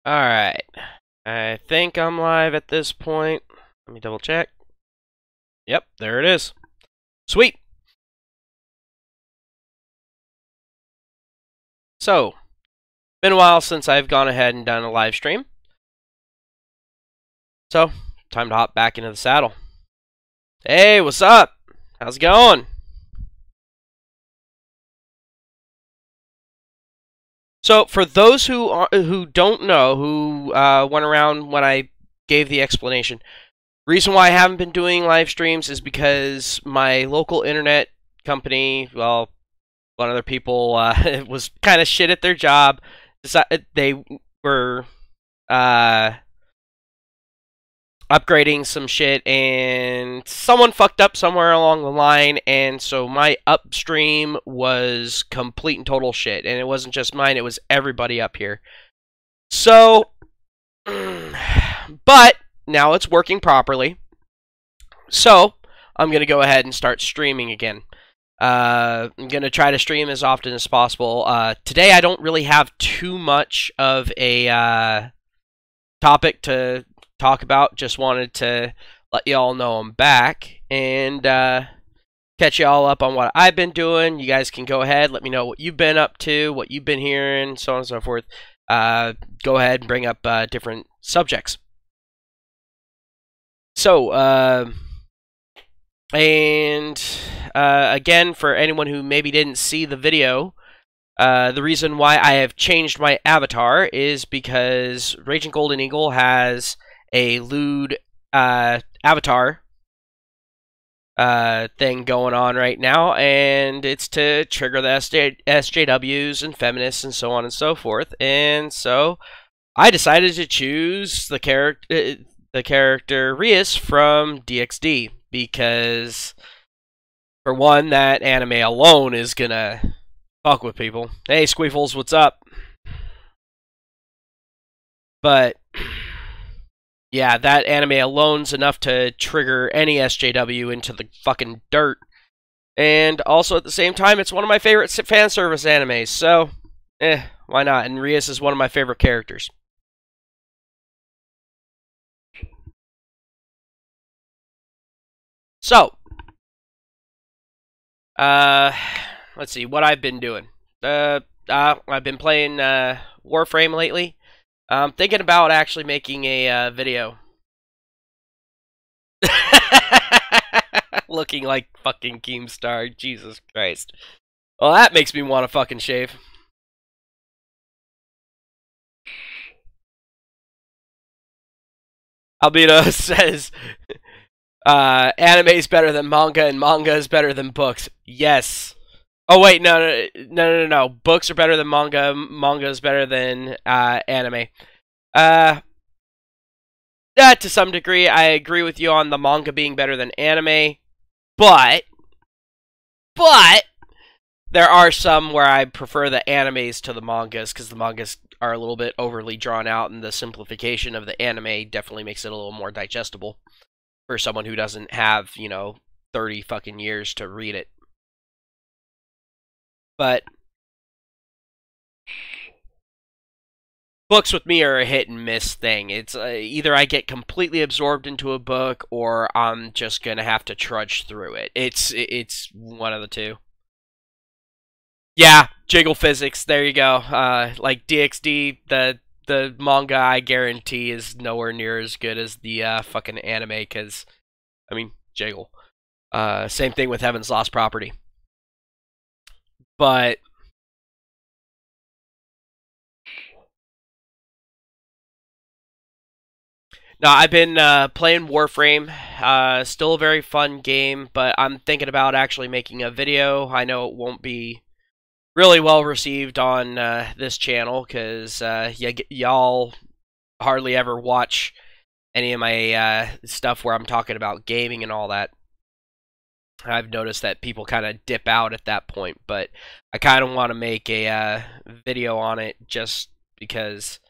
Alright. I think I'm live at this point. Let me double check. Yep, there it is. Sweet! So, been a while since I've gone ahead and done a live stream. So, time to hop back into the saddle. Hey, what's up? How's it going? So, for those who don't know, who went around when I gave the explanation, reason why I haven't been doing live streams is because my local internet company, well, one of their people was kind of shit at their job. They were upgrading some shit, and someone fucked up somewhere along the line, and so my upstream was complete and total shit. And it wasn't just mine, it was everybody up here. So, but now it's working properly. So, I'm going to go ahead and start streaming again. I'm going to try to stream as often as possible. Today I don't really have too much of a topic to talk about. Just wanted to let y'all know I'm back and catch y'all up on what I've been doing. You guys can go ahead, let me know what you've been up to, what you've been hearing, so on and so forth. Go ahead and bring up different subjects. So, again, for anyone who maybe didn't see the video, the reason why I have changed my avatar is because Raging Golden Eagle has a lewd avatar thing going on right now, and it's to trigger the SJWs and feminists and so on and so forth. And so I decided to choose the character Rias from DxD because, for one, that anime alone is gonna fuck with people. Hey, Squeefles, what's up? But yeah, that anime alone's enough to trigger any SJW into the fucking dirt. And also, at the same time, it's one of my favorite fan service animes, so why not? And Rias is one of my favorite characters. So, let's see what I've been doing. I've been playing Warframe lately. I'm thinking about actually making a video. Looking like fucking Keemstar, Jesus Christ. Well, that makes me want to fucking shave. Albedo says, anime is better than manga, and manga is better than books. Yes. Oh wait, no. Books are better than manga. Manga is better than anime. To some degree, I agree with you on the manga being better than anime, but there are some where I prefer the animes to the mangas because the mangas are a little bit overly drawn out, and the simplification of the anime definitely makes it a little more digestible for someone who doesn't have, 30 fucking years to read it. But books with me are a hit and miss thing. It's either I get completely absorbed into a book, or I'm just gonna have to trudge through it. It's one of the two. Yeah, jiggle physics. There you go. Like DxD, the manga, I guarantee, is nowhere near as good as the fucking anime. Because, I mean, jiggle. Same thing with Heaven's Lost Property. But no, I've been playing Warframe. Still a very fun game, but I'm thinking about actually making a video. I know it won't be really well received on this channel because y'all hardly ever watch any of my stuff where I'm talking about gaming and all that. I've noticed that people kind of dip out at that point, but I kind of want to make a video on it just because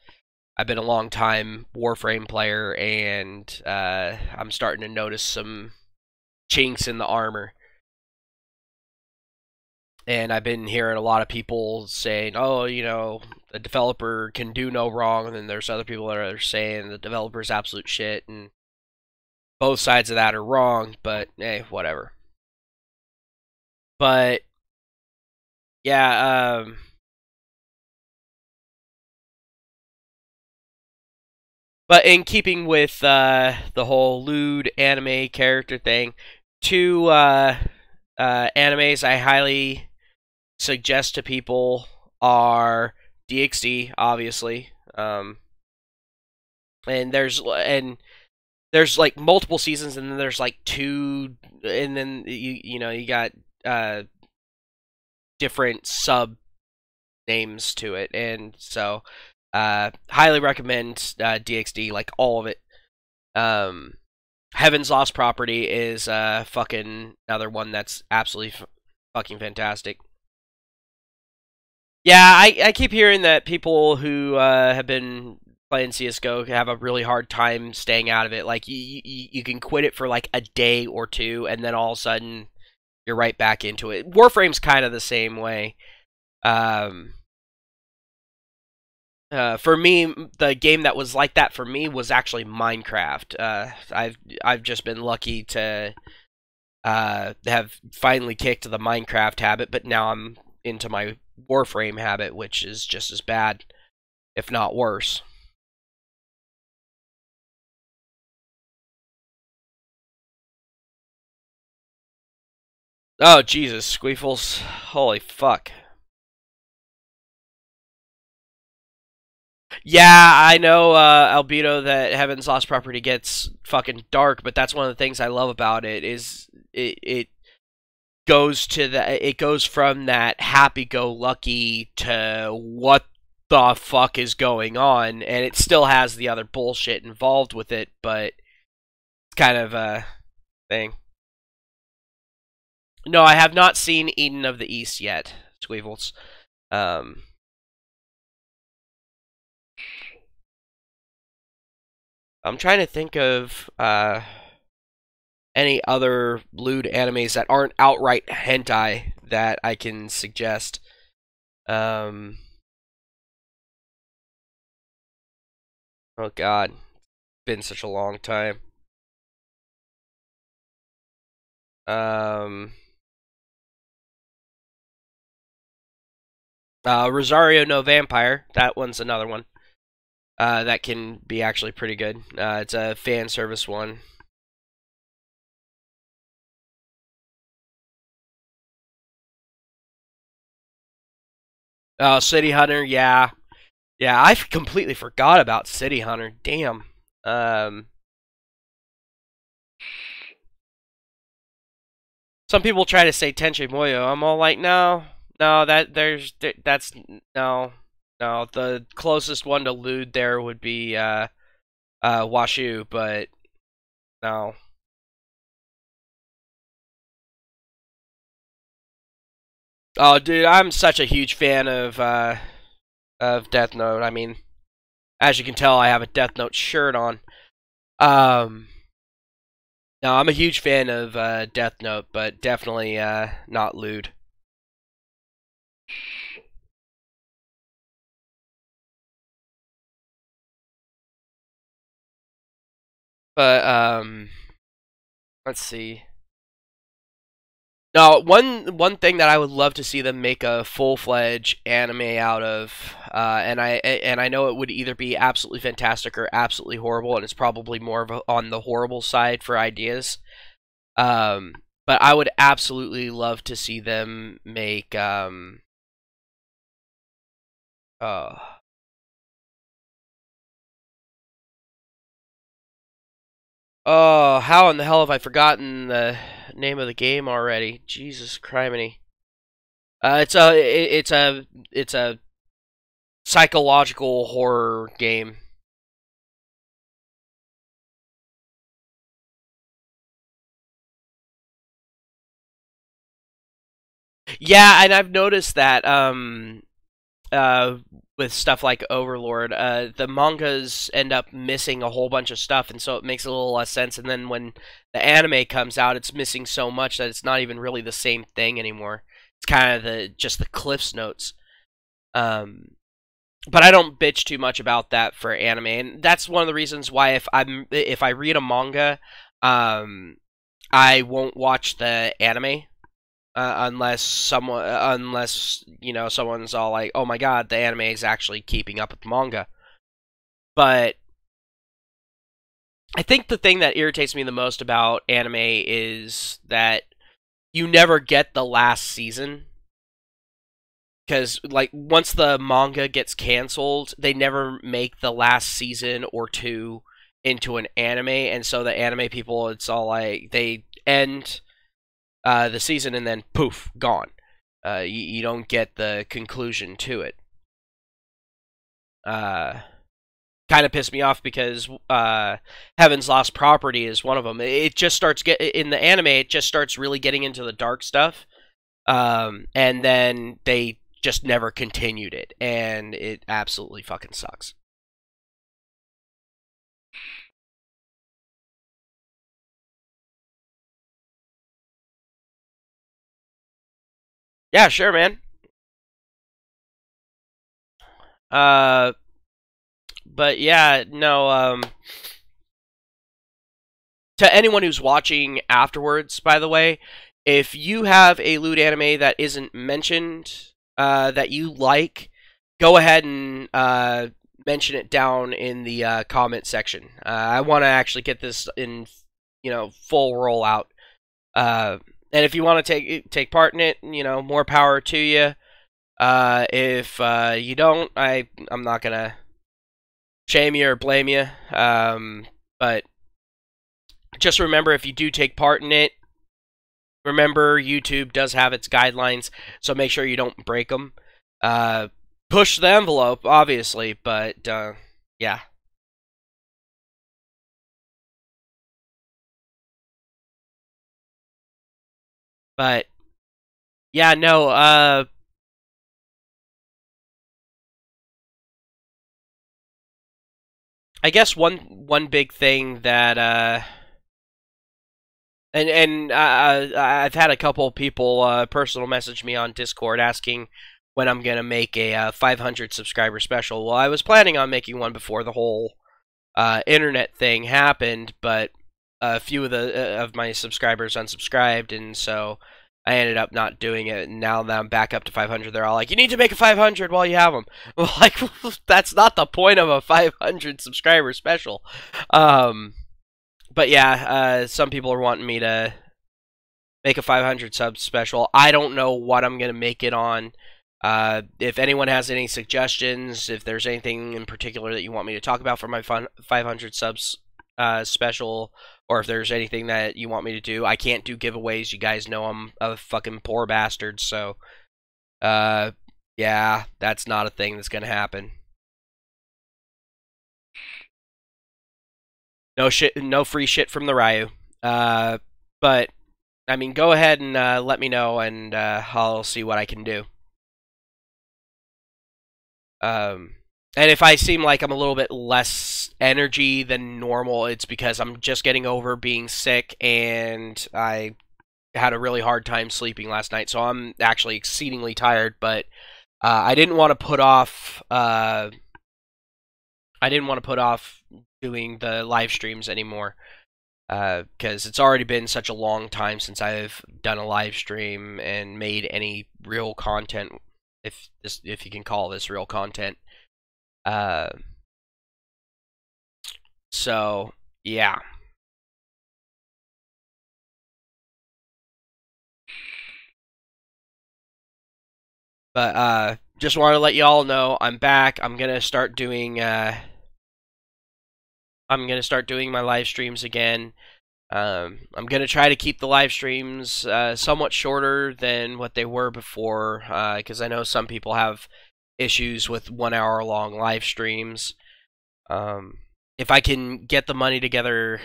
I've been a long time Warframe player, and I'm starting to notice some chinks in the armor. And I've been hearing a lot of people saying, "Oh, you know, the developer can do no wrong," and then there's other people that are saying the developer's absolute shit, and both sides of that are wrong. But hey, whatever. But yeah, but in keeping with the whole lewd anime character thing, two animes I highly suggest to people are DxD, obviously, and there's like multiple seasons, and then there's like two, and then you know you got different sub names to it, and so highly recommend DxD, like all of it. Heaven's Lost Property is fucking another one that's absolutely fucking fantastic. Yeah, I keep hearing that people who have been playing CS:GO have a really hard time staying out of it. Like you can quit it for like a day or two, and then all of a sudden you're right back into it. Warframe's kind of the same way. Um, for me, the game that was like that for me was actually Minecraft. I've just been lucky to have finally kicked the Minecraft habit, but now I'm into my Warframe habit, which is just as bad, if not worse. Oh Jesus, Squeefles! Holy fuck! Yeah, I know, Albedo, that Heaven's Lost Property gets fucking dark, but that's one of the things I love about it is it goes to it goes from that happy-go-lucky to what the fuck is going on, and it still has the other bullshit involved with it, but it's kind of a thing. No, I have not seen Eden of the East yet, Squeevils. Um, I'm trying to think of any other lewd animes that aren't outright hentai that I can suggest. Um, oh God, it's been such a long time. Um, Rosario No Vampire. That one's another one. That can be actually pretty good. It's a fan service one. Oh, City Hunter, yeah. Yeah, I completely forgot about City Hunter. Damn. Um, some people try to say Tenchi Muyo. I'm all like, no, no, that's no, no. The closest one to lewd there would be Washu, but no. Oh, dude, I'm such a huge fan of Death Note. I mean, as you can tell, I have a Death Note shirt on. Um, no, I'm a huge fan of Death Note, but definitely not lewd. But let's see. No, one thing that I would love to see them make a full-fledged anime out of, and I know it would either be absolutely fantastic or absolutely horrible, and it's probably more of on the horrible side for ideas. Um, but I would absolutely love to see them make uh oh, how in the hell have I forgotten the name of the game already? Jesus criminy. It's a psychological horror game. Yeah, and I've noticed that uh, with stuff like Overlord, the mangas end up missing a whole bunch of stuff, and so it makes a little less sense. And then when the anime comes out, it's missing so much that it's not even really the same thing anymore. It's kind of just the Cliff's Notes. But I don't bitch too much about that for anime, and that's one of the reasons why if I read a manga, I won't watch the anime. Unless you know someone's all like, "Oh my god, the anime is actually keeping up with the manga." But I think the thing that irritates me the most about anime is that you never get the last season. Because, like, once the manga gets canceled, they never make the last season or two into an anime, and so the anime people, it's all like, they end the season and then, poof, gone. You don't get the conclusion to it. Kind of pissed me off because Heaven's Lost Property is one of them. It just starts in the anime, it just starts really getting into the dark stuff, and then they just never continued it, and it absolutely fucking sucks. Yeah, sure, man. But yeah, no, to anyone who's watching afterwards, by the way, if you have a lewd anime that isn't mentioned, that you like, go ahead and mention it down in the comment section. I want to actually get this in, full rollout. And if you want to take part in it, more power to you. If you don't, I'm not gonna shame you or blame you. But just remember, if you do take part in it, remember YouTube does have its guidelines, so make sure you don't break them. Push the envelope, obviously, but yeah. But yeah, no. I guess one big thing that and I've had a couple people personal message me on Discord asking when I'm gonna make a 500 subscriber special. Well, I was planning on making one before the whole internet thing happened, but a few of my subscribers unsubscribed, and so I ended up not doing it. And now that I'm back up to 500, they're all like, "You need to make a 500 while you have them." Well, like, that's not the point of a 500 subscriber special. But yeah, some people are wanting me to make a 500 sub special. I don't know what I'm gonna make it on. If anyone has any suggestions, if there's anything in particular that you want me to talk about for my 500 subs special, or if there's anything that you want me to do, I can't do giveaways. You guys know I'm a fucking poor bastard, so yeah, that's not a thing that's gonna happen. No shit, no free shit from the Ryu. But I mean, go ahead and let me know, and I'll see what I can do. And if I seem like I'm a little bit less energy than normal, it's because I'm just getting over being sick, and I had a really hard time sleeping last night, so I'm actually exceedingly tired. But I didn't want to put off. I didn't want to put off doing the live streams anymore, because it's already been such a long time since I've done a live stream and made any real content, if you can call this real content. So yeah. But just wanted to let you all know I'm back. I'm gonna start doing my live streams again. I'm gonna try to keep the live streams somewhat shorter than what they were before, because I know some people have issues with 1 hour long live streams. If I can get the money together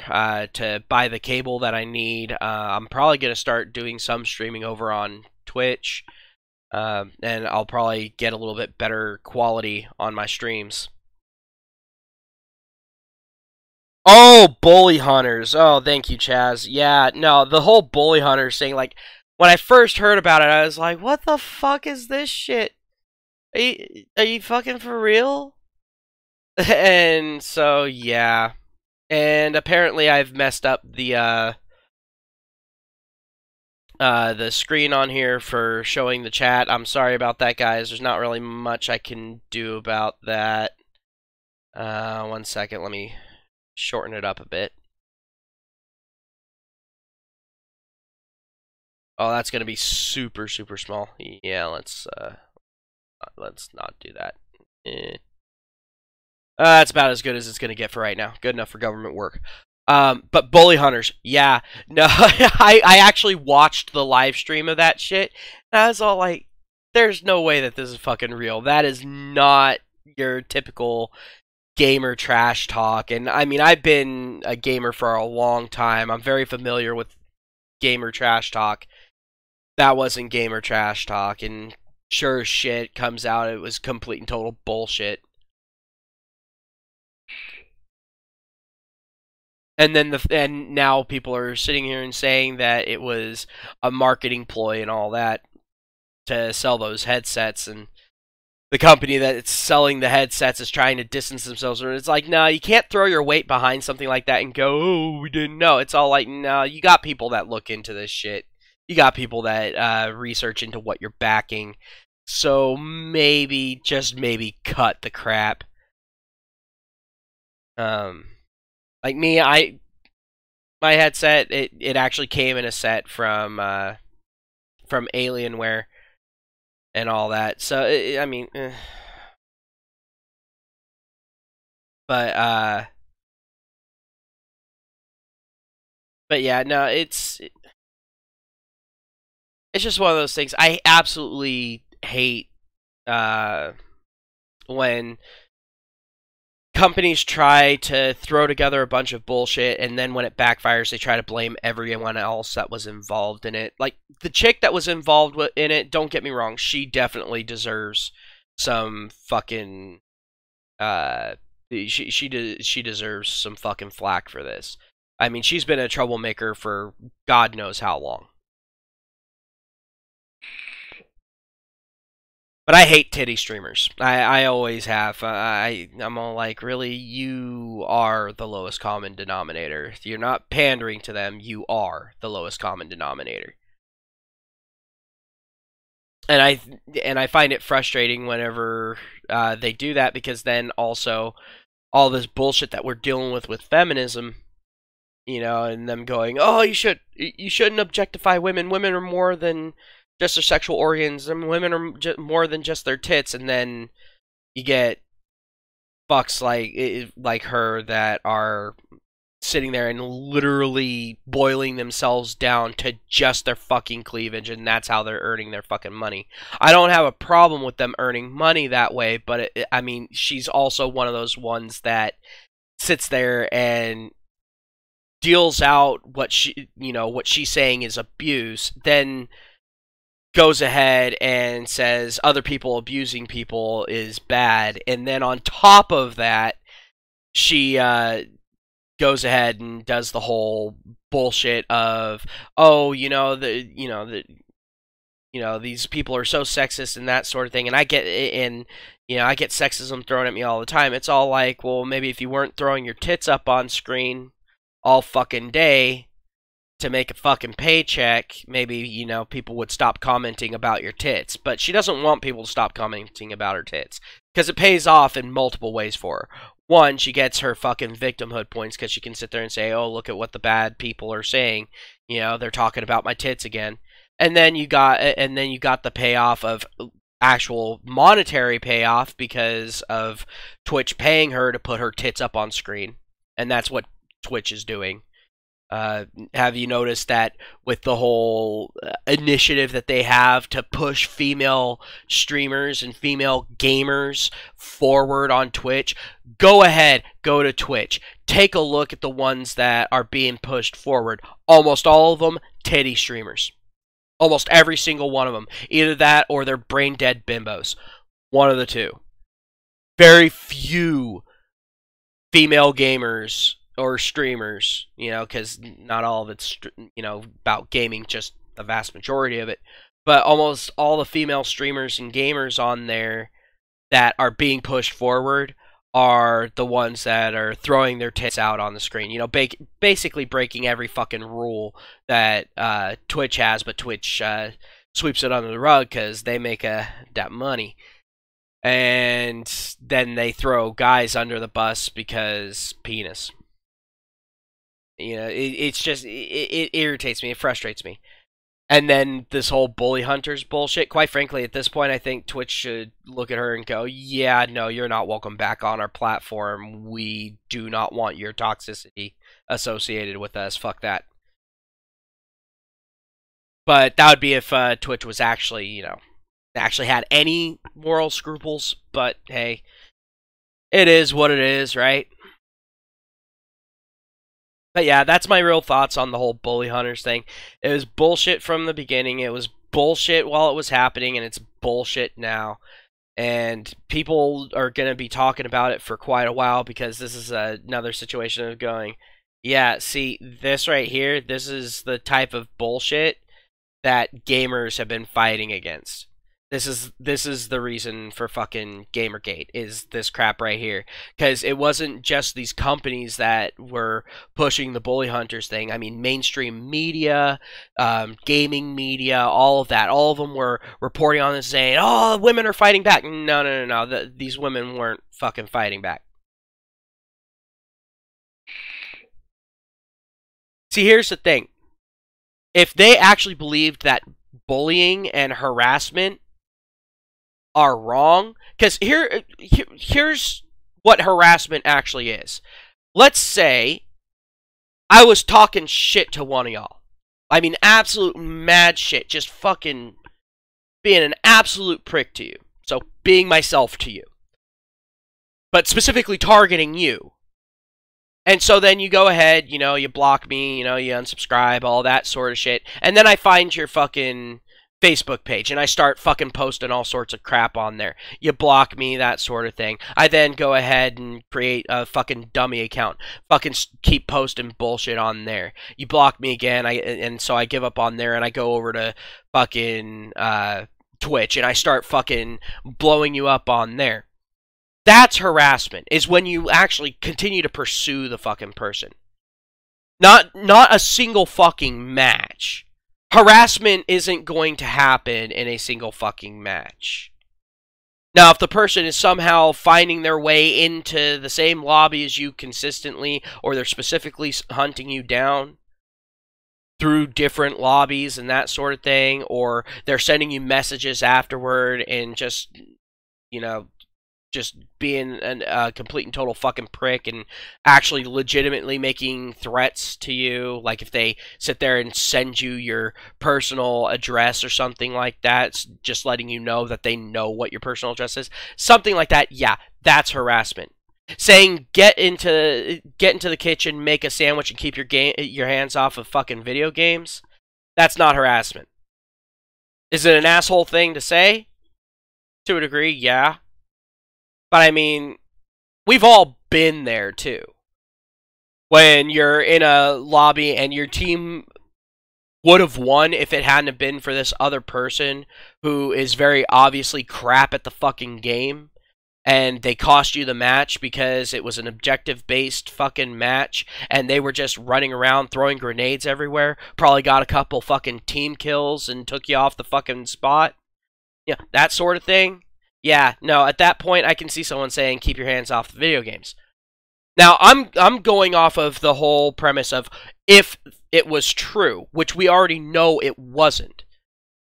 to buy the cable that I need, I'm probably gonna start doing some streaming over on Twitch. and I'll probably get a little bit better quality on my streams. Oh, bully hunters. Oh, thank you, Chaz. Yeah, no, the whole bully hunters thing, like, when I first heard about it, I was like, what the fuck is this shit? Are you fucking for real? And so, yeah. And apparently I've messed up the screen on here for showing the chat. I'm sorry about that, guys. There's not really much I can do about that. 1 second, let me shorten it up a bit. Oh, that's gonna be super, super small. Yeah, let's not do that. That's about as good as it's gonna get for right now. Good enough for government work. But bully hunters, yeah, no, I actually watched the live stream of that shit, and I was all like, "There's no way that this is fucking real. That is not your typical gamer trash talk." And I mean, I've been a gamer for a long time. I'm very familiar with gamer trash talk. That wasn't gamer trash talk, and sure as shit comes out, it was complete and total bullshit. And then and now people are sitting here and saying that it was a marketing ploy and all that to sell those headsets, and the company that's selling the headsets is trying to distance themselves. It's like, no, you can't throw your weight behind something like that and go, oh, we didn't know. It's all like, no, you got people that look into this shit. You got people that research into what you're backing. So maybe, just maybe, cut the crap. Like me, my headset, it actually came in a set from Alienware and all that. So I mean, but yeah, no, it's just one of those things. I absolutely hate when companies try to throw together a bunch of bullshit, and then when it backfires, they try to blame everyone else that was involved in it. Like, the chick that was involved in it, don't get me wrong, she definitely deserves some fucking, she deserves some fucking flack for this. I mean, she's been a troublemaker for God knows how long. But I hate titty streamers. I always have. I'm all like, really, you are the lowest common denominator. You're not pandering to them. You are the lowest common denominator. And I find it frustrating whenever they do that, because then also all this bullshit that we're dealing with feminism, you know, and them going, oh, you shouldn't objectify women. Women are more than just their sexual organs, and women are more than just their tits. And then you get fucks like her that are sitting there and literally boiling themselves down to just their fucking cleavage, and that's how they're earning their fucking money. I don't have a problem with them earning money that way, but I mean, she's also one of those ones that sits there and deals out what she's saying is abuse, then goes ahead and says other people abusing people is bad, and then on top of that, she goes ahead and does the whole bullshit of, oh, these people are so sexist and that sort of thing. And I get sexism thrown at me all the time. It's all like, well, maybe if you weren't throwing your tits up on screen all fucking day to make a fucking paycheck, maybe, people would stop commenting about your tits. But she doesn't want people to stop commenting about her tits, because it pays off in multiple ways for her. One, she gets her fucking victimhood points, because she can sit there and say, oh, look at what the bad people are saying. They're talking about my tits again. And then you got the payoff of actual monetary payoff, because of Twitch paying her to put her tits up on screen. And that's what Twitch is doing. Have you noticed that with the whole initiative that they have to push female streamers and female gamers forward on Twitch? Go ahead, go to Twitch. Take a look at the ones that are being pushed forward. Almost all of them, titty streamers. Almost every single one of them. Either that or they're brain dead bimbos. One of the two. Very few female gamers or streamers, because not all of it's, about gaming, just the vast majority of it. But almost all the female streamers and gamers on there that are being pushed forward are the ones that are throwing their tits out on the screen. Basically breaking every fucking rule that Twitch has, but Twitch sweeps it under the rug because they make that money. And then they throw guys under the bus because penis. It's just, it irritates me, it frustrates me. And then this whole bully hunters bullshit, quite frankly, at this point, I think Twitch should look at her and go, yeah, no, you're not welcome back on our platform. We do not want your toxicity associated with us. Fuck that. But that would be if Twitch was actually, actually had any moral scruples. But, hey, it is what it is, right? But yeah, that's my real thoughts on the whole bully hunters thing. It was bullshit from the beginning. It was bullshit while it was happening, and it's bullshit now. And people are going to be talking about it for quite a while because this is another situation of going, yeah, see, this right here, this is the type of bullshit that gamers have been fighting against. This is the reason for fucking Gamergate, is this crap right here. Because it wasn't just these companies that were pushing the bully hunters thing. I mean, mainstream media, gaming media, all of that. All of them were reporting on this saying, oh, women are fighting back. No. These women weren't fucking fighting back. See, here's the thing. If they actually believed that bullying and harassment are wrong, because here's what harassment actually is. Let's say I was talking shit to one of y'all. I mean, absolute mad shit, just fucking being an absolute prick to you. So, being myself to you. But specifically targeting you. And so then you go ahead, you block me, you unsubscribe, all that sort of shit. And then I find your fucking Facebook page, and I start fucking posting all sorts of crap on there. You block me, that sort of thing. I then go ahead and create a fucking dummy account. Fucking keep posting bullshit on there. You block me again, and so I give up on there, and I go over to fucking Twitch, and I start fucking blowing you up on there. That's harassment, is when you actually continue to pursue the fucking person. Not a single fucking match. Harassment isn't going to happen in a single fucking match. Now, if the person is somehow finding their way into the same lobby as you consistently, or they're specifically hunting you down through different lobbies and that sort of thing, or they're sending you messages afterward and just, just being a complete and total fucking prick and actually legitimately making threats to you, like if they sit there and send you your personal address or something like that, just letting you know that they know what your personal address is, something like that, yeah, that's harassment. Saying get into the kitchen, make a sandwich, and keep your hands off of fucking video games, that's not harassment. Is it an asshole thing to say? To a degree, yeah. But I mean, we've all been there too. When you're in a lobby and your team would have won if it hadn't been for this other person who is very obviously crap at the fucking game, and they cost you the match because it was an objective-based fucking match, and they were just running around throwing grenades everywhere, probably got a couple fucking team kills and took you off the fucking spot. Yeah, that sort of thing. Yeah, no, at that point, I can see someone saying, keep your hands off the video games. Now, I'm going off of the whole premise of if it was true, which we already know it wasn't.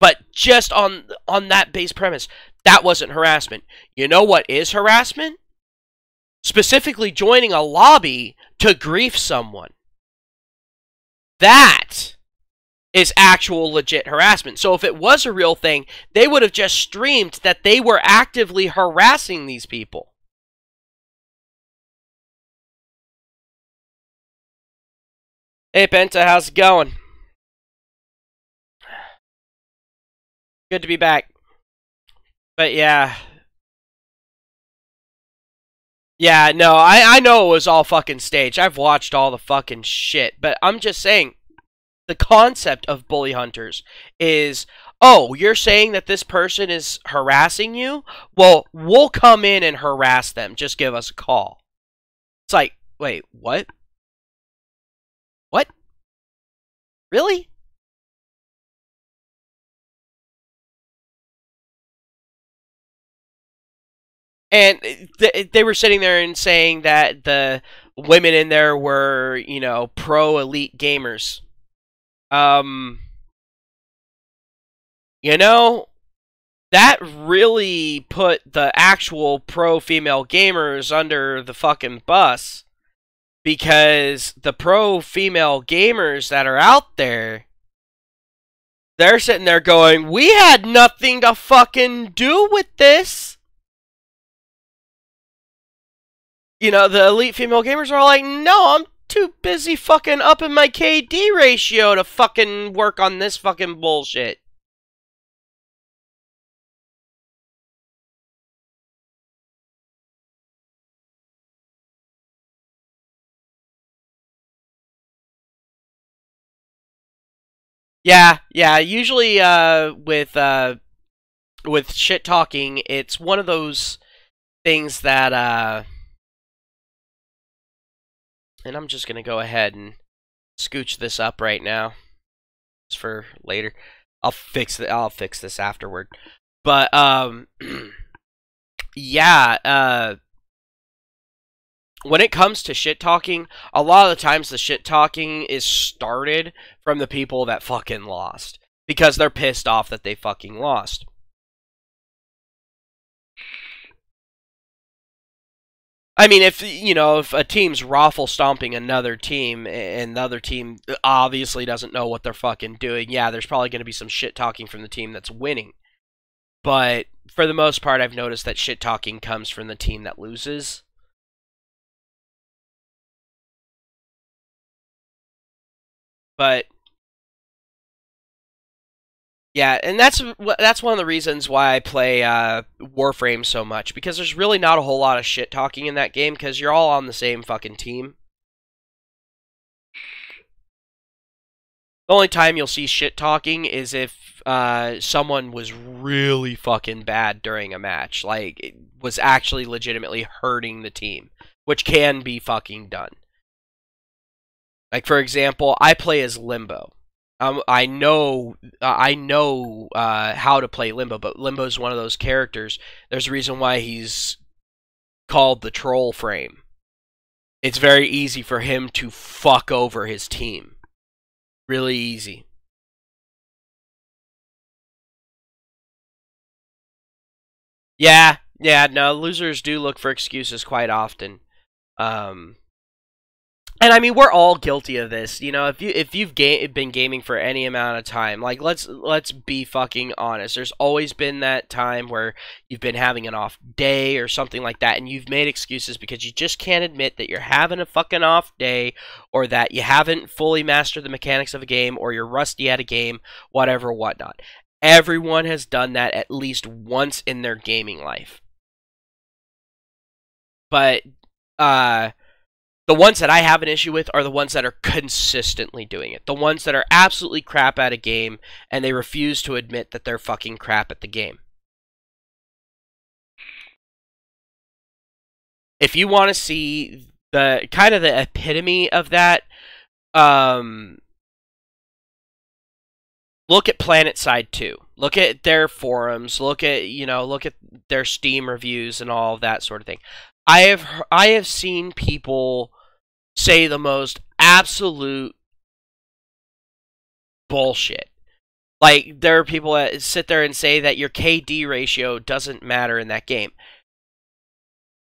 But just on that base premise, that wasn't harassment. You know what is harassment? Specifically joining a lobby to grief someone. That is actual legit harassment. So if it was a real thing, they would have just streamed that they were actively harassing these people. Hey Penta, how's it going? Good to be back. But yeah. Yeah, no, I know it was all fucking staged. I've watched all the fucking shit. But I'm just saying, the concept of bully hunters is, oh, you're saying that this person is harassing you? Well, we'll come in and harass them. Just give us a call. It's like, wait, what? What? Really? And they were sitting there and saying that the women in there were, you know, pro elite gamers. You know, that really put the actual pro female gamers under the fucking bus, because the pro female gamers that are out there, they're sitting there going, we had nothing to fucking do with this. You know, the elite female gamers are like, no, I'm too busy fucking upping my KD ratio to fucking work on this fucking bullshit. Yeah, usually with shit talking, it's one of those things that and I'm just gonna go ahead and scooch this up right now. It's for later. I'll fix this afterward. But yeah, when it comes to shit talking, a lot of the times the shit talking is started from the people that fucking lost, because they're pissed off that they fucking lost. I mean, if a team's raffle stomping another team, and the other team obviously doesn't know what they're fucking doing, yeah, there's probably going to be some shit talking from the team that's winning. But for the most part, I've noticed that shit talking comes from the team that loses. But yeah, and that's one of the reasons why I play Warframe so much, because there's really not a whole lot of shit talking in that game, because you're all on the same fucking team. The only time you'll see shit talking is if someone was really fucking bad during a match, like it was actually legitimately hurting the team, which can be fucking done. Like, for example, I play as Limbo. I know how to play Limbo, but Limbo's one of those characters. There's a reason why he's called the troll frame. It's very easy for him to fuck over his team. Really easy. Yeah, no, losers do look for excuses quite often. And I mean, we're all guilty of this. You know, if you've been gaming for any amount of time, like let's be fucking honest. There's always been that time where you've been having an off day or something like that, and you've made excuses because you just can't admit that you're having a fucking off day, or that you haven't fully mastered the mechanics of a game, or you're rusty at a game, whatever, whatnot. Everyone has done that at least once in their gaming life. But the ones that I have an issue with are the ones that are consistently doing it. The ones that are absolutely crap at a game, and they refuse to admit that they're fucking crap at the game. If you want to see the kind of the epitome of that, look at PlanetSide 2. Look at their forums. Look at their Steam reviews and all of that sort of thing. I have seen people say the most absolute bullshit. Like, there are people that sit there and say that your KD ratio doesn't matter in that game.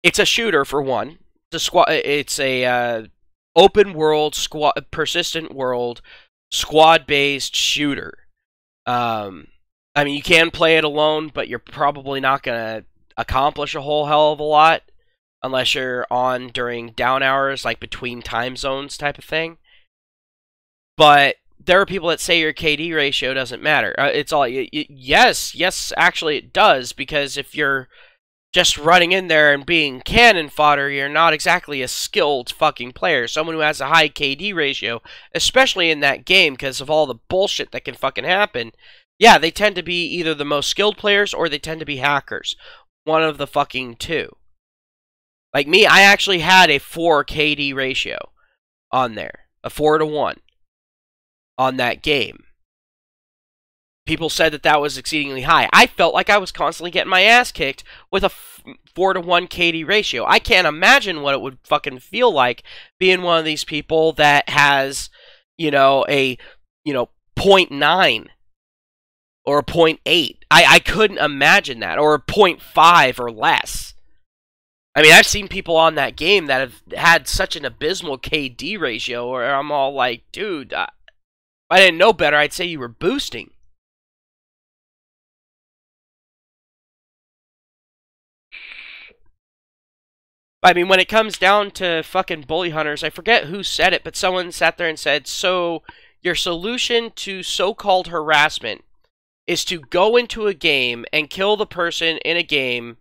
It's a shooter, for one. It's a open world, persistent world, squad-based shooter. I mean, you can play it alone, but you're probably not going to accomplish a whole hell of a lot unless you're on during down hours, like between time zones type of thing. But there are people that say your KD ratio doesn't matter. It's all yes, actually it does, because if you're just running in there and being cannon fodder, you're not exactly a skilled fucking player. Someone who has a high KD ratio, especially in that game because of all the bullshit that can fucking happen, yeah, they tend to be either the most skilled players or they tend to be hackers. One of the fucking two. Like me, I actually had a 4 KD ratio on there. A 4-to-1 on that game. People said that that was exceedingly high. I felt like I was constantly getting my ass kicked with a 4-to-1 KD ratio. I can't imagine what it would fucking feel like being one of these people that has, a, 0.9 or a 0.8. I couldn't imagine that. Or a 0.5 or less. I mean, I've seen people on that game that have had such an abysmal KD ratio where I'm all like, dude, if I didn't know better, I'd say you were boosting. I mean, when it comes down to fucking bully hunters, I forget who said it, but someone sat there and said, so your solution to so-called harassment is to go into a game and kill the person in a game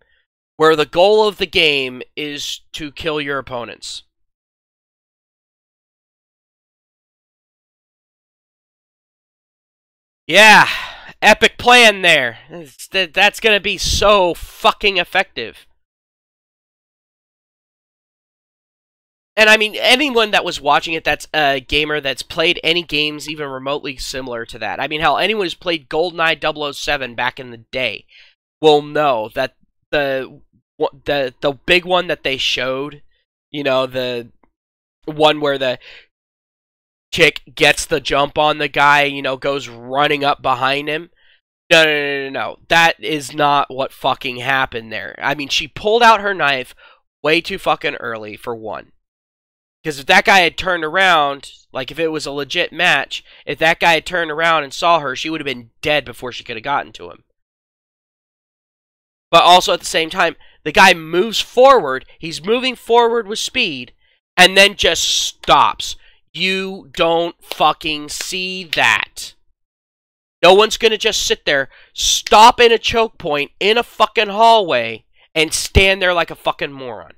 where the goal of the game is to kill your opponents. Yeah, epic plan there. That's gonna be so fucking effective. And I mean, anyone that was watching it that's a gamer that's played any games even remotely similar to that. I mean, hell, anyone who's played GoldenEye 007 back in the day will know that the big one that they showed, the one where the chick gets the jump on the guy, goes running up behind him. No. That is not what fucking happened there. I mean, she pulled out her knife way too fucking early, for one. Because if that guy had turned around, like if it was a legit match, if that guy had turned around and saw her, she would have been dead before she could have gotten to him. But also at the same time, the guy moves forward, he's moving forward with speed, and then just stops. You don't fucking see that. No one's gonna just sit there, stop in a choke point in a fucking hallway, and stand there like a fucking moron.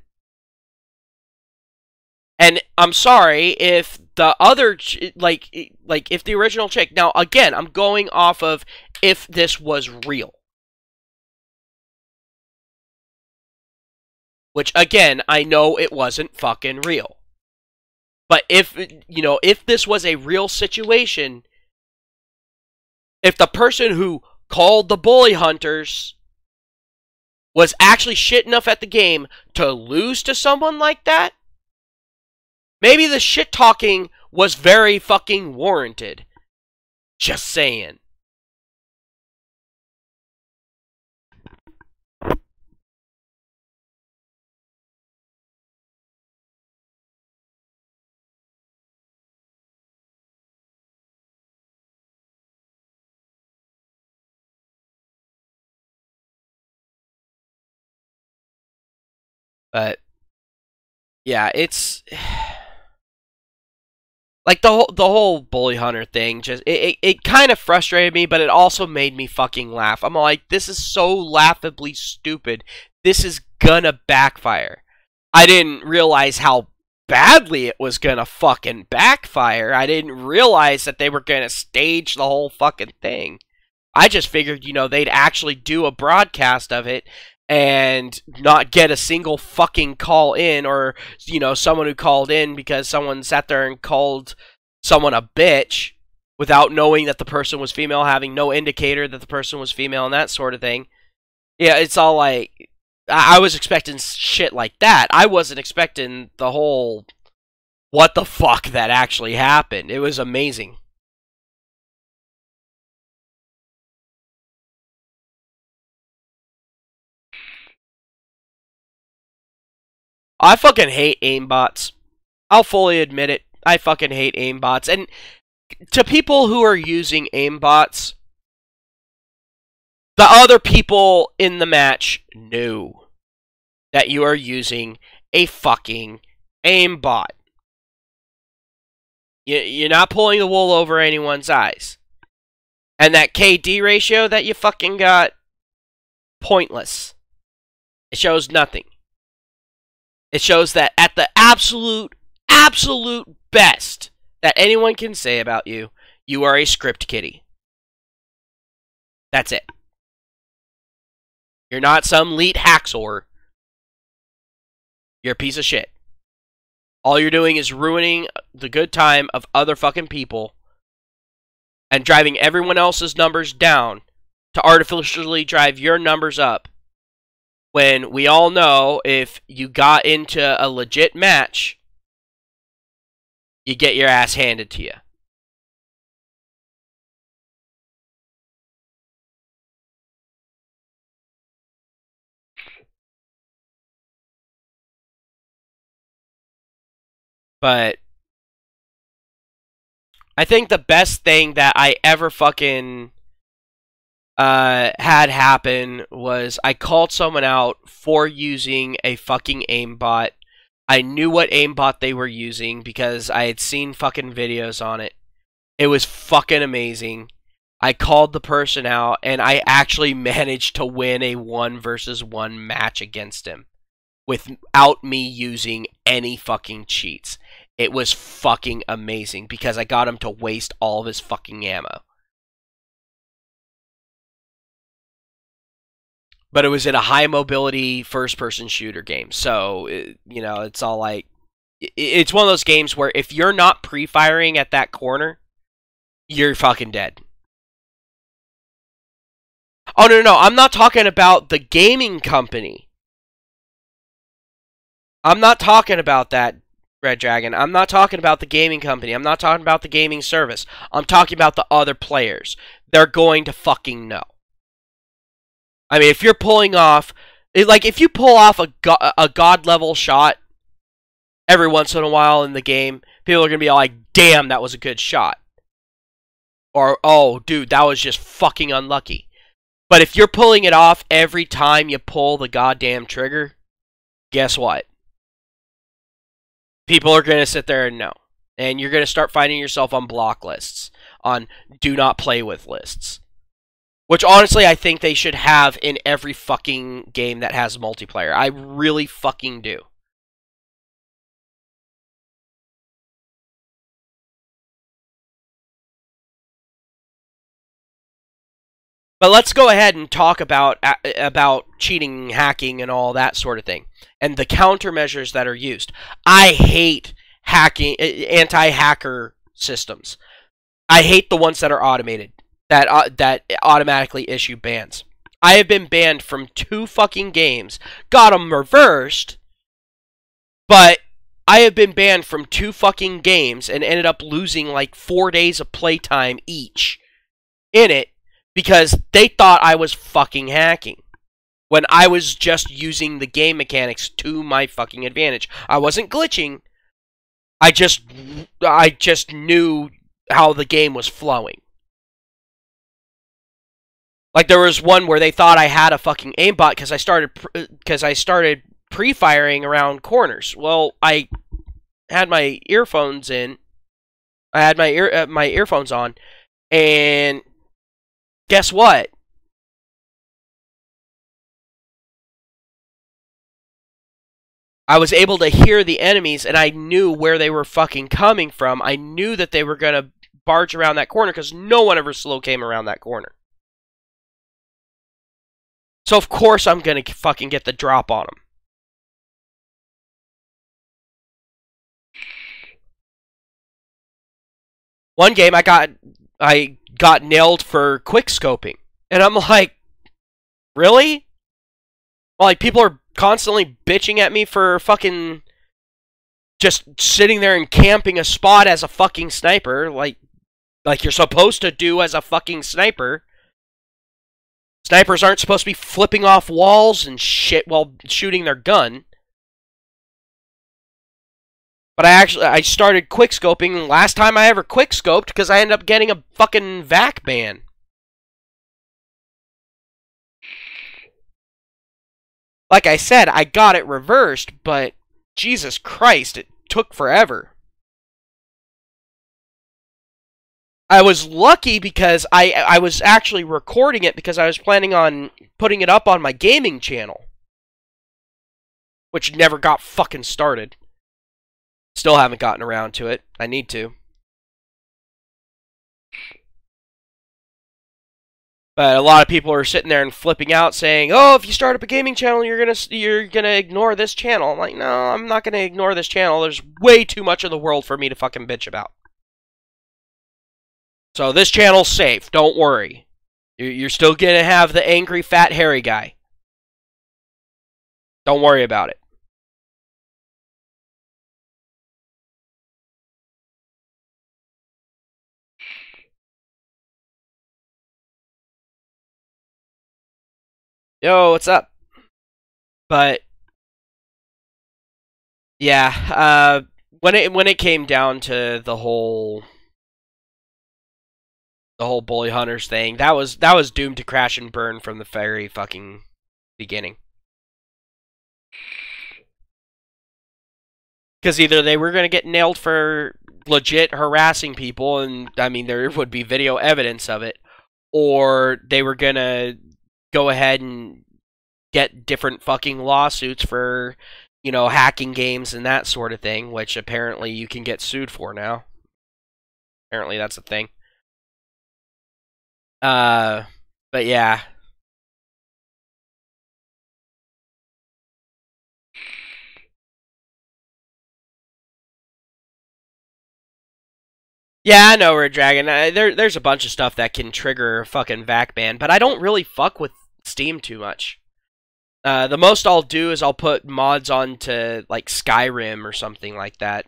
And I'm sorry if the other, like if the original chick, now again, I'm going off of if this was real. Which again, I know it wasn't fucking real. But if this was a real situation, if the person who called the bully hunters was actually shit enough at the game to lose to someone like that, maybe the shit talking was very fucking warranted. Just saying. But yeah, it's like the whole bully hunter thing. Just it kind of frustrated me, but it also made me fucking laugh. I'm like, this is so laughably stupid. This is gonna backfire. I didn't realize how badly it was gonna fucking backfire. I didn't realize that they were gonna stage the whole fucking thing. I just figured, they'd actually do a broadcast of it and not get a single fucking call in, or, someone who called in because someone sat there and called someone a bitch without knowing that the person was female, having no indicator that the person was female, and that sort of thing. Yeah, it's all like, I was expecting shit like that. I wasn't expecting the whole what the fuck that actually happened. It was amazing. I fucking hate aimbots. I'll fully admit it. I fucking hate aimbots. And to people who are using aimbots, the other people in the match knew that you are using a fucking aimbot. You're not pulling the wool over anyone's eyes. And that KD ratio that you fucking got, pointless. It shows nothing. It shows that at the absolute best that anyone can say about you, you are a script kiddie. That's it. You're not some elite hacksaw. You're a piece of shit. All you're doing is ruining the good time of other fucking people and driving everyone else's numbers down to artificially drive your numbers up. When we all know if you got into a legit match, you get your ass handed to you. But I think the best thing that I ever fucking had happen was I called someone out for using a fucking aimbot. I knew what aimbot they were using because I had seen fucking videos on it. It was fucking amazing. I called the person out and I actually managed to win a 1-versus-1 match against him without me using any fucking cheats. It was fucking amazing because I got him to waste all of his fucking ammo. But it was in a high mobility first person shooter game. So, you know, it's all like, it's one of those games where if you're not pre-firing at that corner, you're fucking dead. Oh, no, I'm not talking about the gaming company. I'm not talking about that, Red Dragon. I'm not talking about the gaming company. I'm not talking about the gaming service. I'm talking about the other players. They're going to fucking know. I mean, if you're pulling off, like, if you pull off a god level shot every once in a while in the game, people are going to be like, damn, that was a good shot. Or, oh, dude, that was just fucking unlucky. But if you're pulling it off every time you pull the goddamn trigger, guess what? People are going to sit there and know. And you're going to start finding yourself on block lists, on do not play with lists. Which, honestly, I think they should have in every fucking game that has multiplayer. I really fucking do. But let's go ahead and talk about cheating, hacking, and all that sort of thing. And the countermeasures that are used. I hate hacking, anti-hacker systems. I hate the ones that are automated. That automatically issue bans. I have been banned from 2 fucking games. Got them reversed. But I have been banned from 2 fucking games and ended up losing like 4 days of playtime each in it because they thought I was fucking hacking when I was just using the game mechanics to my fucking advantage. I wasn't glitching. I just knew how the game was flowing. Like, there was one where they thought I had a fucking aimbot because I started pre-firing around corners. Well, I had my earphones in. I had my earphones on, and guess what? I was able to hear the enemies, and I knew where they were fucking coming from. I knew that they were gonna barge around that corner because no one ever slow came around that corner. So of course I'm gonna fucking get the drop on them. One game I got nailed for quick scoping, and I'm like, really? Well, like, people are constantly bitching at me for fucking just sitting there and camping a spot as a fucking sniper, like you're supposed to do as a fucking sniper. Snipers aren't supposed to be flipping off walls and shit while shooting their gun. But I started quickscoping last time I ever quickscoped because I ended up getting a fucking VAC ban. Like I said, I got it reversed, but Jesus Christ, it took forever. I was lucky because I was actually recording it because I was planning on putting it up on my gaming channel, which never got fucking started. Still haven't gotten around to it. I need to. But a lot of people are sitting there and flipping out, saying, "Oh, if you start up a gaming channel, you're gonna ignore this channel." I'm like, no, I'm not gonna ignore this channel. There's way too much of the world for me to fucking bitch about. So this channel's safe. Don't worry. You're still gonna have the angry, fat, hairy guy. Don't worry about it. Yo, what's up? But yeah, when it came down to the whole bully hunters thing, that was doomed to crash and burn from the very fucking beginning. Because either they were going to get nailed for legit harassing people, and I mean there would be video evidence of it, or they were going to go ahead and get different fucking lawsuits for, you know, hacking games and that sort of thing, which apparently you can get sued for now. Apparently that's a thing. But yeah. Yeah, I know, Red Dragon. There's a bunch of stuff that can trigger a fucking VAC ban, but I don't really fuck with Steam too much. The most I'll do is I'll put mods onto, like, Skyrim or something like that.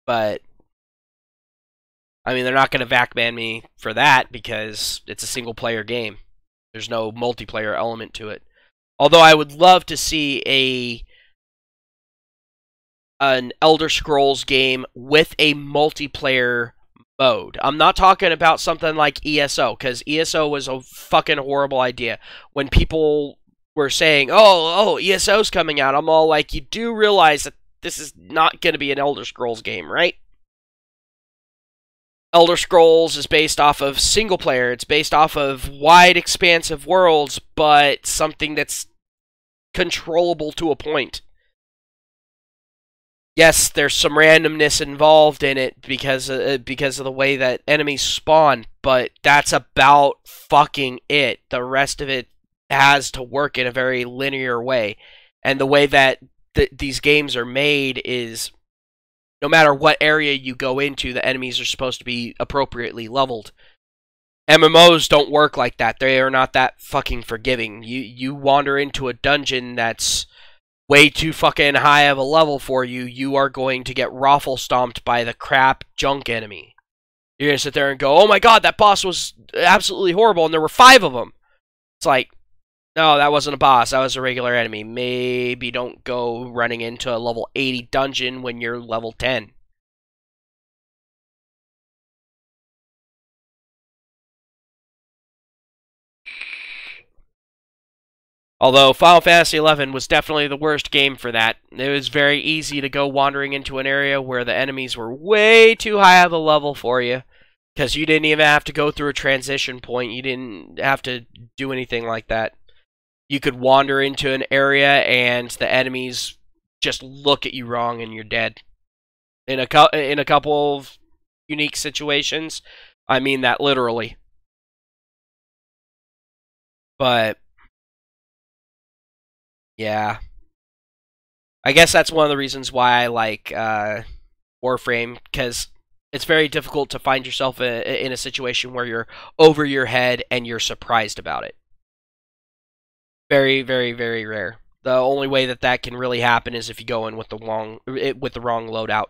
But, I mean, they're not going to VAC ban me for that because it's a single-player game. There's no multiplayer element to it. Although I would love to see an Elder Scrolls game with a multiplayer mode. I'm not talking about something like ESO, because ESO was a fucking horrible idea. When people were saying, oh, ESO's coming out, I'm all like, you do realize that this is not going to be an Elder Scrolls game, right? Elder Scrolls is based off of single player. It's based off of wide, expansive worlds, but something that's controllable to a point. Yes, there's some randomness involved in it because of the way that enemies spawn, but that's about fucking it. The rest of it has to work in a very linear way. And the way that these games are made is, no matter what area you go into, the enemies are supposed to be appropriately leveled. MMOs don't work like that. They are not that fucking forgiving. You wander into a dungeon that's way too fucking high of a level for you, you are going to get raffle stomped by the crap junk enemy. You're gonna sit there and go, oh my god, that boss was absolutely horrible, and there were 5 of them. It's like, no, that wasn't a boss, that was a regular enemy. Maybe don't go running into a level 80 dungeon when you're level 10. Although Final Fantasy XI was definitely the worst game for that. It was very easy to go wandering into an area where the enemies were way too high of a level for you, because you didn't even have to go through a transition point. You didn't have to do anything like that. You could wander into an area and the enemies just look at you wrong and you're dead. In a couple of unique situations, I mean that literally. But yeah, I guess that's one of the reasons why I like Warframe, because it's very difficult to find yourself in a situation where you're over your head and you're surprised about it. Very, very, very rare. The only way that that can really happen is if you go in with the wrong loadout.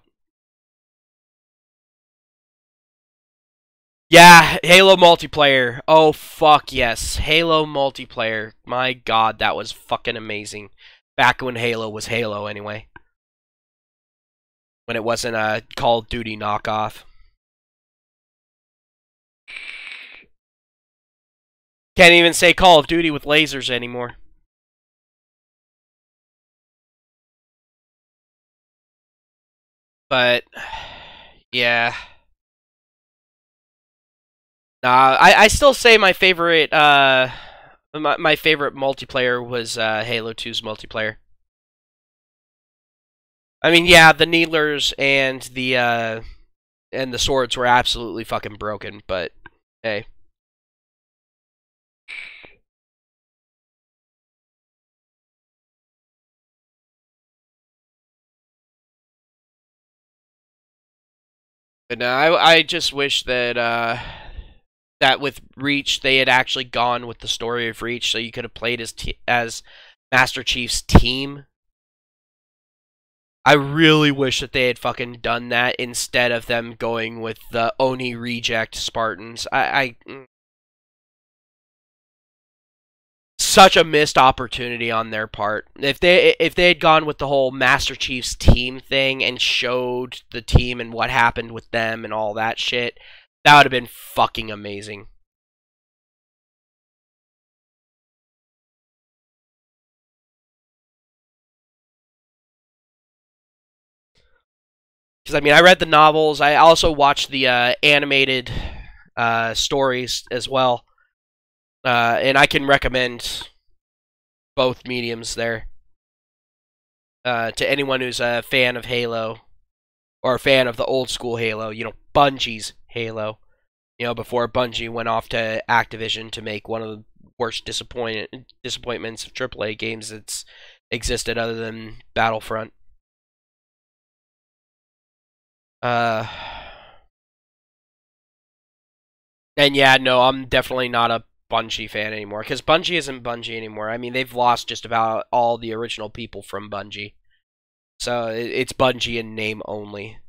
Yeah, Halo multiplayer. Oh fuck yes, Halo multiplayer. My god, that was fucking amazing. Back when Halo was Halo, anyway. When it wasn't a Call of Duty knockoff. Can't even say Call of Duty with lasers anymore. But yeah, I still say my favorite my favorite multiplayer was Halo 2's multiplayer. I mean, yeah, the needlers and the swords were absolutely fucking broken, but hey. But no, I just wish that that with Reach they had actually gone with the story of Reach, so you could have played as Master Chief's team. I really wish that they had fucking done that instead of them going with the Oni reject Spartans. Such a missed opportunity on their part. If they had gone with the whole Master Chief's team thing and showed the team and what happened with them and all that shit, that would have been fucking amazing. Because I mean, I read the novels. I also watched the animated stories as well, and I can recommend both mediums there to anyone who's a fan of Halo or a fan of the old school Halo. You know, Bungie's Halo. You know, before Bungie went off to Activision to make one of the worst disappointments of AAA games that's existed other than Battlefront. Uh, and yeah, no, I'm definitely not a Bungie fan anymore, because Bungie isn't Bungie anymore. I mean, they've lost just about all the original people from Bungie. So it's Bungie in name only.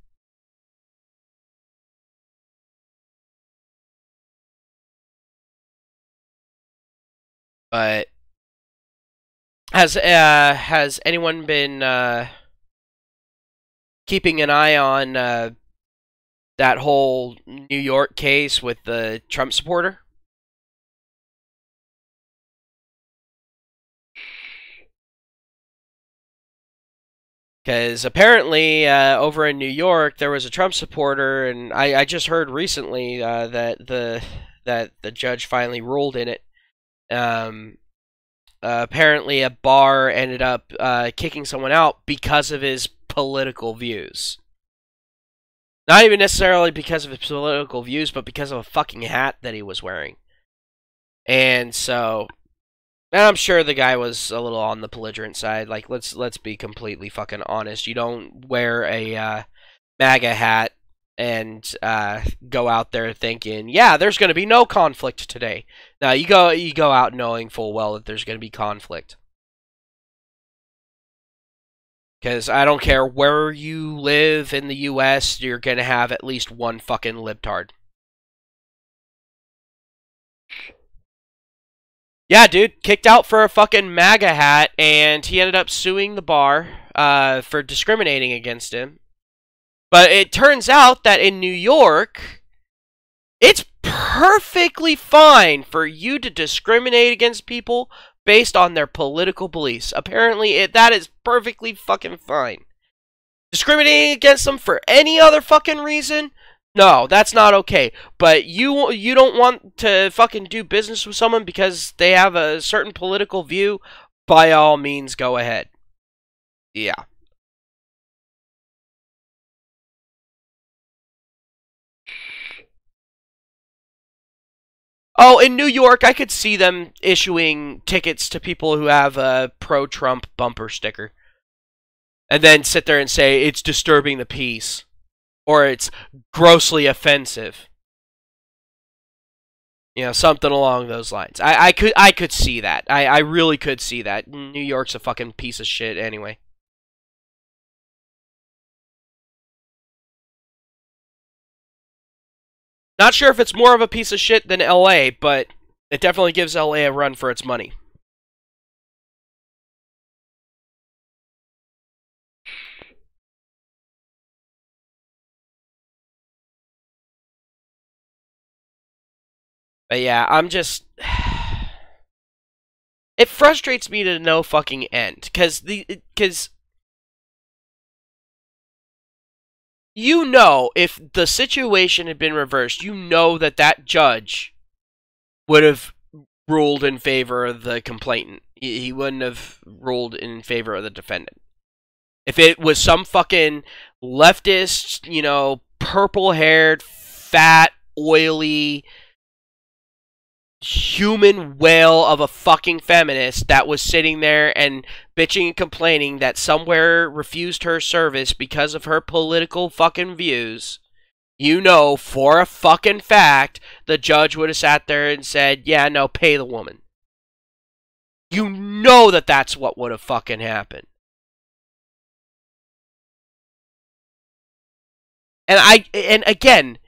But has anyone been keeping an eye on that whole New York case with the Trump supporter? Because apparently, over in New York, there was a Trump supporter, and I just heard recently that the judge finally ruled in it. Um, apparently, a bar ended up kicking someone out because of his political views. Not even necessarily because of his political views, but because of a fucking hat that he was wearing. And so, and I'm sure the guy was a little on the belligerent side. Like, let's be completely fucking honest. You don't wear a MAGA hat and go out there thinking, yeah, there's going to be no conflict today. Now you go out knowing full well that there's going to be conflict. Because I don't care where you live in the U.S., you're going to have at least one fucking libtard. Yeah, dude, kicked out for a fucking MAGA hat, and he ended up suing the bar for discriminating against him. But it turns out that in New York, it's perfectly fine for you to discriminate against people based on their political beliefs. Apparently, that is perfectly fucking fine. Discriminating against them for any other fucking reason? No, that's not okay. But you don't want to fucking do business with someone because they have a certain political view? By all means, go ahead. Yeah. Oh, in New York, I could see them issuing tickets to people who have a pro-Trump bumper sticker. And then sit there and say, it's disturbing the peace. Or it's grossly offensive. You know, something along those lines. I could see that. I really could see that. New York's a fucking piece of shit anyway. Not sure if it's more of a piece of shit than LA, but it definitely gives LA a run for its money. But yeah, I'm just... It frustrates me to no fucking end. Because You know, if the situation had been reversed, you know that that judge would have ruled in favor of the complainant. He wouldn't have ruled in favor of the defendant. If it was some fucking leftist, you know, purple-haired, fat, oily, human whale of a fucking feminist that was sitting there and bitching and complaining that somewhere refused her service because of her political fucking views, you know for a fucking fact the judge would have sat there and said, yeah, no, pay the woman. You know that that's what would have fucking happened. And again,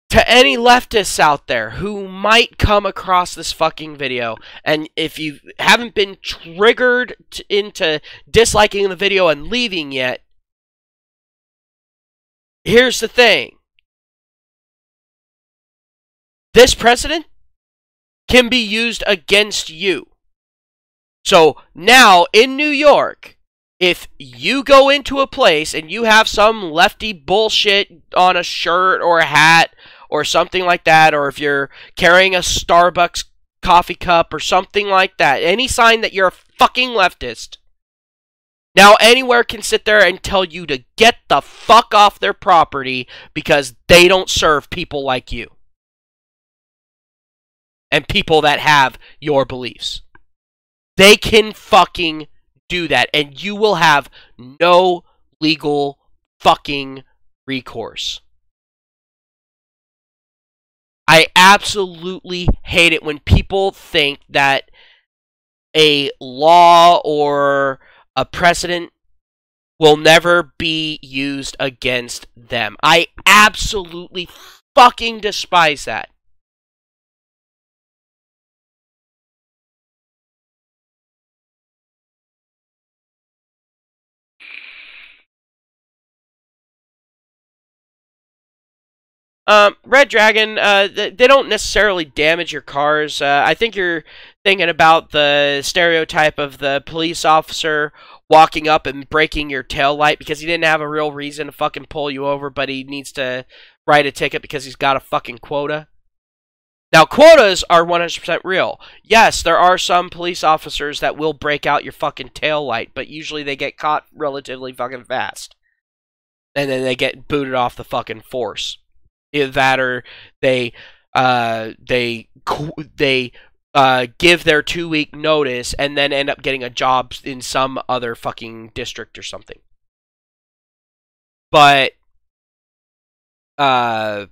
to any leftists out there who might come across this fucking video, and if you haven't been triggered into disliking the video and leaving yet, here's the thing. This precedent can be used against you. So now in New York, if you go into a place and you have some lefty bullshit on a shirt or a hat or something like that, or if you're carrying a Starbucks coffee cup or something like that, any sign that you're a fucking leftist, now anywhere can sit there and tell you to get the fuck off their property because they don't serve people like you. And people that have your beliefs. They can fucking do that, and you will have no legal fucking recourse. I absolutely hate it when people think that a law or a precedent will never be used against them. I absolutely fucking despise that. Red Dragon, they don't necessarily damage your cars. I think you're thinking about the stereotype of the police officer walking up and breaking your tail light because he didn't have a real reason to fucking pull you over, but he needs to write a ticket because he's got a fucking quota. Now, quotas are 100% real. Yes, there are some police officers that will break out your fucking tail light, but usually they get caught relatively fucking fast. And then they get booted off the fucking force. Either that or they give their 2-week notice and then end up getting a job in some other fucking district or something. But yeah,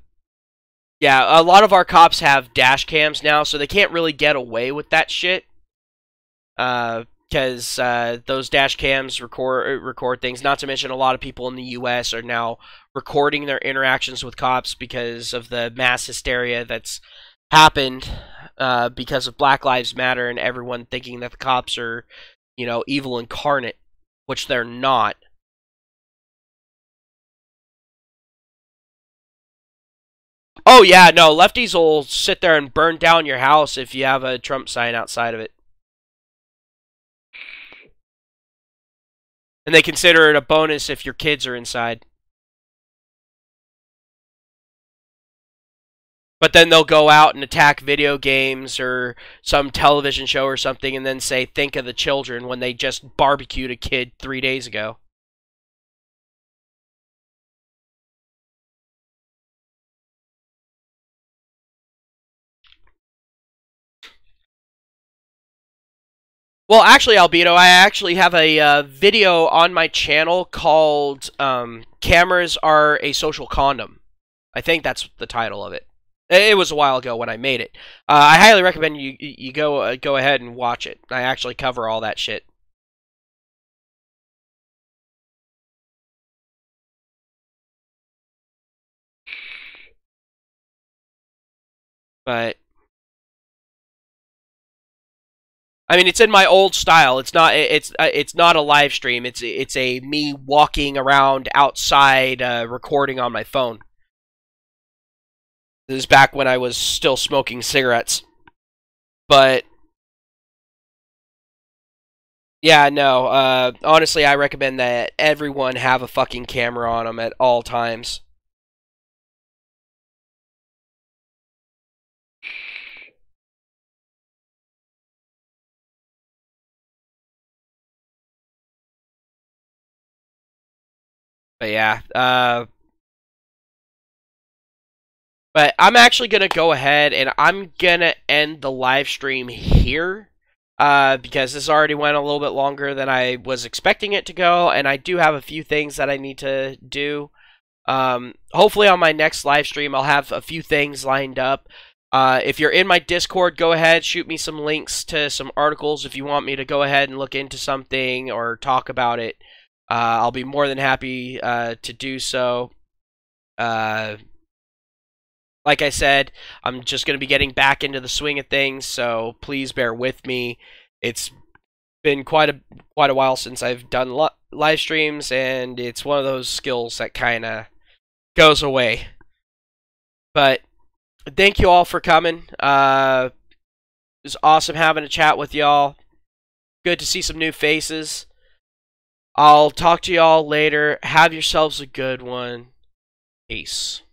a lot of our cops have dash cams now, so they can't really get away with that shit. Because those dash cams record things. Not to mention a lot of people in the U.S. are now recording their interactions with cops because of the mass hysteria that's happened because of Black Lives Matter and everyone thinking that the cops are, you know, evil incarnate, which they're not. Oh yeah, no, lefties will sit there and burn down your house if you have a Trump sign outside of it. And they consider it a bonus if your kids are inside. But then they'll go out and attack video games or some television show or something and then say, think of the children when they just barbecued a kid 3 days ago. Well, actually, Albedo, I actually have a video on my channel called Cameras Are a Social Condom. I think that's the title of it. It was a while ago when I made it. I highly recommend you go ahead and watch it. I actually cover all that shit. But I mean, it's in my old style. It's not a live stream. It's a me walking around outside, recording on my phone. This is back when I was still smoking cigarettes. But Yeah, no. Honestly, I recommend that everyone have a fucking camera on them at all times. But yeah, but I'm actually gonna go ahead and I'm gonna end the live stream here. Because this already went a little bit longer than I was expecting it to go, and I do have a few things that I need to do. Hopefully on my next live stream, I'll have a few things lined up. If you're in my Discord, go ahead, shoot me some links to some articles if you want me to go ahead and look into something or talk about it. I'll be more than happy to do so. Like I said, I'm just going to be getting back into the swing of things, so please bear with me. It's been quite a while since I've done live streams, and it's one of those skills that kind of goes away. But thank you all for coming. It was awesome having a chat with y'all. Good to see some new faces. I'll talk to y'all later. Have yourselves a good one. Peace.